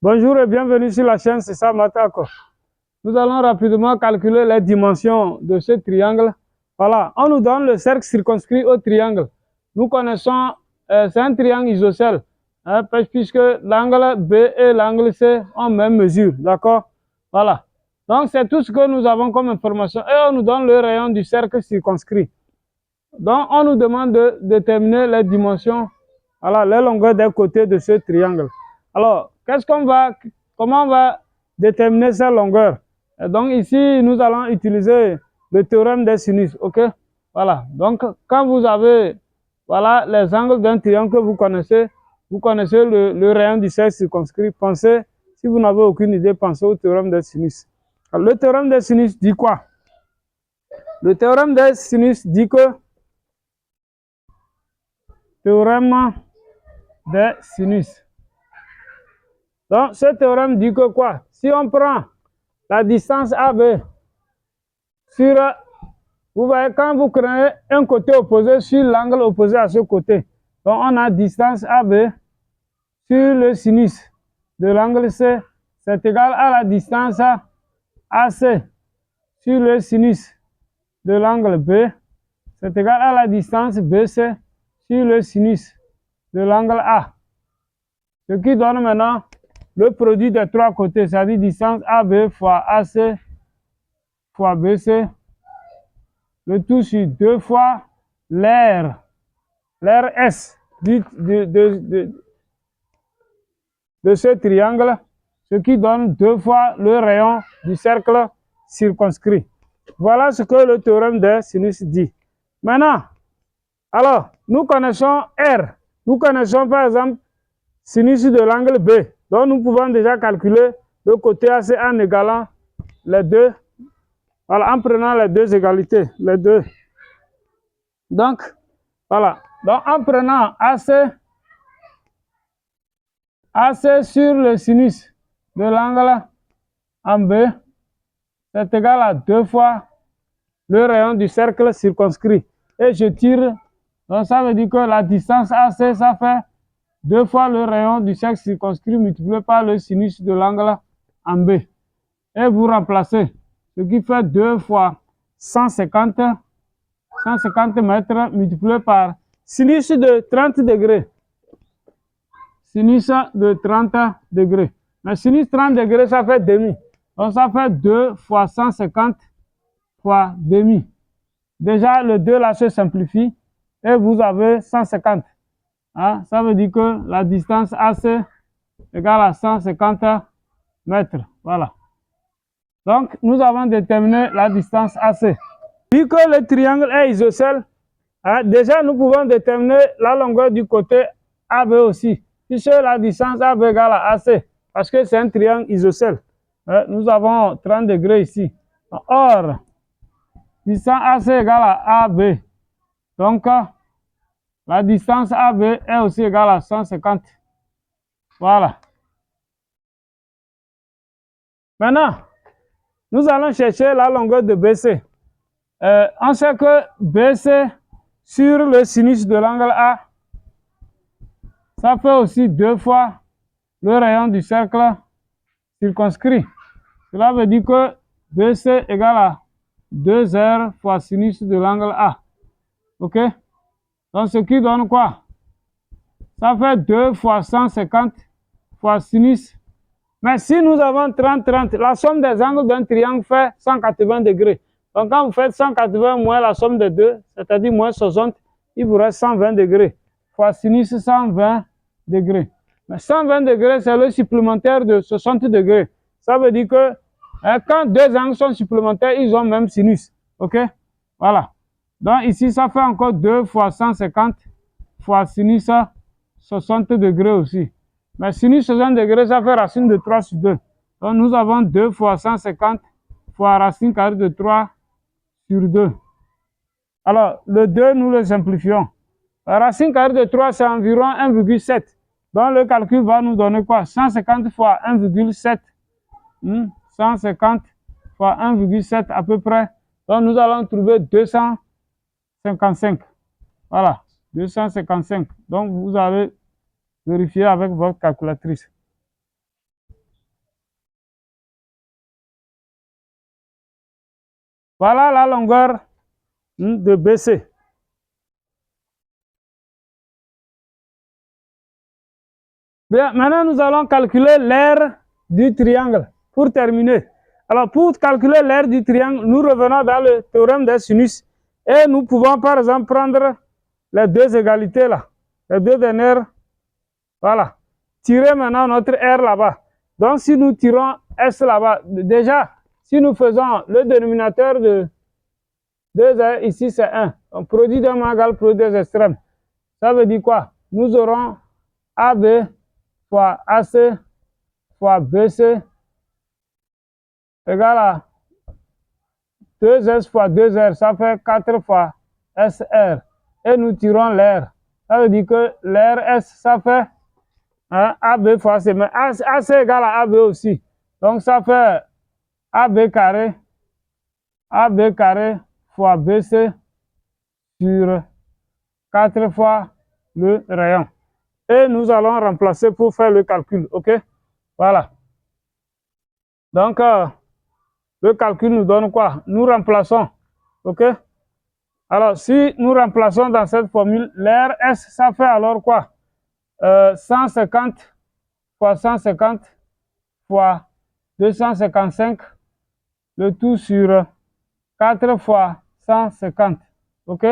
Bonjour et bienvenue sur la chaîne, c'est ça Matako. Nous allons rapidement calculer les dimensions de ce triangle. Voilà, on nous donne le cercle circonscrit au triangle. Nous connaissons, c'est un triangle isocèle, hein, puisque l'angle B et l'angle C ont même mesure, d'accord? Voilà, donc c'est tout ce que nous avons comme information et on nous donne le rayon du cercle circonscrit. Donc on nous demande de déterminer les dimensions, voilà, les longueurs des côtés de ce triangle. Alors, comment on va déterminer ces longueurs? Et donc ici, nous allons utiliser le théorème des sinus, ok? Voilà, donc quand vous avez, voilà, les angles d'un triangle que vous connaissez le rayon du cercle circonscrit, pensez, si vous n'avez aucune idée, pensez au théorème des sinus. Alors, le théorème des sinus dit quoi? Le théorème des sinus dit que théorème des sinus. Donc, ce théorème dit que quoi? Si on prend la distance AB sur, vous voyez, quand vous créez un côté opposé sur l'angle opposé à ce côté, donc on a distance AB sur le sinus de l'angle C, c'est égal à la distance AC sur le sinus de l'angle B, c'est égal à la distance BC sur le sinus de l'angle A. Ce qui donne maintenant le produit des trois côtés, c'est-à-dire distance AB fois AC fois BC, le tout sur 2 fois l'air S de ce triangle, ce qui donne 2 fois le rayon du cercle circonscrit. Voilà ce que le théorème des sinus dit. Maintenant, alors, nous connaissons R. Nous connaissons par exemple sinus de l'angle B. Donc, nous pouvons déjà calculer le côté AC en égalant les deux. Voilà, en prenant les deux égalités, les deux. Donc, voilà. Donc, en prenant AC sur le sinus de l'angle en B, c'est égal à 2 fois le rayon du cercle circonscrit. Et je tire, donc ça veut dire que la distance AC, ça fait 2 fois le rayon du cercle circonscrit multiplié par le sinus de l'angle en B. Et vous remplacez, ce qui fait 2 fois 150 mètres multiplié par sinus de 30 degrés. Sinus de 30 degrés. Mais sinus 30 degrés, ça fait demi. Donc ça fait 2 fois 150 fois demi. Déjà, le 2 là se simplifie et vous avez 150. Hein? Ça veut dire que la distance AC égale à 150 mètres. Voilà. Donc, nous avons déterminé la distance AC. Vu que le triangle est isocèle, hein, déjà nous pouvons déterminer la longueur du côté AB aussi. Puisque la distance AB égale à AC, parce que c'est un triangle isocèle. Hein, nous avons 30 degrés ici. Or, distance AC égale à AB. Donc, la distance AB est aussi égale à 150. Voilà. Maintenant, nous allons chercher la longueur de BC. On sait que BC sur le sinus de l'angle A, ça fait aussi 2 fois le rayon du cercle circonscrit. Cela veut dire que BC égale à 2R fois sinus de l'angle A. OK? Donc, ce qui donne quoi? Ça fait 2 fois 150 fois sinus. Mais si nous avons 30-30, la somme des angles d'un triangle fait 180 degrés. Donc, quand vous faites 180 moins la somme des deux, c'est-à-dire moins 60, il vous reste 120 degrés. Fois sinus 120 degrés. Mais 120 degrés, c'est le supplémentaire de 60 degrés. Ça veut dire que quand deux angles sont supplémentaires, ils ont même sinus. OK? Voilà. Donc, ici, ça fait encore 2 fois 150 fois sinus 60 degrés aussi. Mais sinus 60 degrés, ça fait racine de 3 sur 2. Donc, nous avons 2 fois 150 fois racine carrée de 3 sur 2. Alors, le 2, nous le simplifions. La racine carrée de 3, c'est environ 1,7. Donc, le calcul va nous donner quoi? 150 fois 1,7. 150 fois 1,7 à peu près. Donc, nous allons trouver 255. Voilà, 255. Donc, vous allez vérifier avec votre calculatrice. Voilà la longueur de BC. Bien, maintenant nous allons calculer l'aire du triangle pour terminer. Alors pour calculer l'aire du triangle, nous revenons dans le théorème des sinus et nous pouvons par exemple prendre les deux égalités là, les deux dernières. Voilà. Tirer maintenant notre R là-bas. Donc si nous tirons S là-bas, déjà, si nous faisons le dénominateur de 2R, ici c'est 1. Donc produit d'un égale produit des extrêmes. Ça veut dire quoi? Nous aurons AB fois AC fois BC égale à 2S fois 2R. Ça fait 4 fois SR. Et nous tirons l'air. Ça veut dire que l'air S, ça fait AB fois C. Mais AC égale à AB aussi. Donc ça fait AB carré fois BC sur 4 fois le rayon. Et nous allons remplacer pour faire le calcul. OK? Voilà. Donc, le calcul nous donne quoi? Nous remplaçons. OK? Alors, si nous remplaçons dans cette formule, l'air S, ça fait alors quoi? 150 fois 150 fois 255, le tout sur 4 fois 150. OK?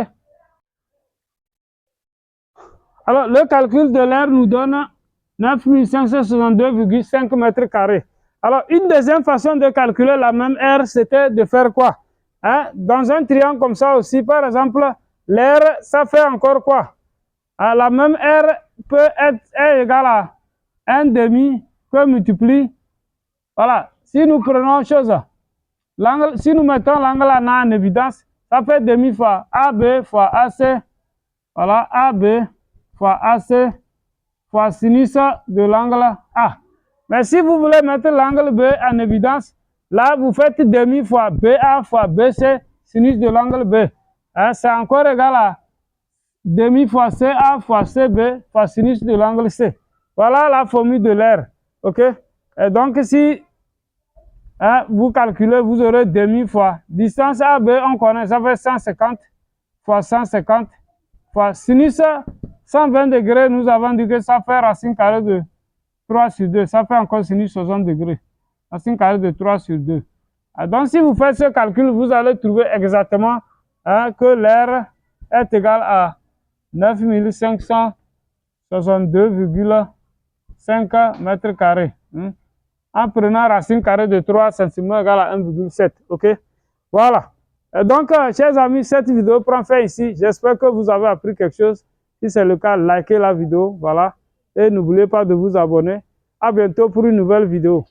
Alors, le calcul de l'air nous donne 9562,5 mètres carrés. Alors, une deuxième façon de calculer la même aire, c'était de faire quoi? Dans un triangle comme ça aussi, par exemple, l'air, ça fait encore quoi? La même aire peut être égale à 1 demi que multiplie. Voilà, si nous prenons chose, si nous mettons l'angle en évidence, ça fait demi fois AB fois AC. Voilà, AB fois AC fois sinus de l'angle A. Mais si vous voulez mettre l'angle B en évidence, là, vous faites demi fois BA fois BC, sinus de l'angle B. C'est encore égal à demi fois CA fois CB fois sinus de l'angle C. Voilà la formule de l'air. OK? Et donc, si vous calculez, vous aurez demi fois distance AB, on connaît, ça fait 150 fois 150 fois sinus 120 degrés, nous avons dit que ça fait racine carrée de 3 sur 2. Ça fait encore sinus 60 degrés. Racine carrée de 3 sur 2. Donc, si vous faites ce calcul, vous allez trouver exactement que l'air est égal à 9562,5 mètres carrés. En prenant racine carrée de 3 cm égale à 1,7. OK? Voilà. Donc, chers amis, cette vidéo prend fin ici. J'espère que vous avez appris quelque chose. Si c'est le cas, likez la vidéo. Voilà. Et n'oubliez pas de vous abonner. À bientôt pour une nouvelle vidéo.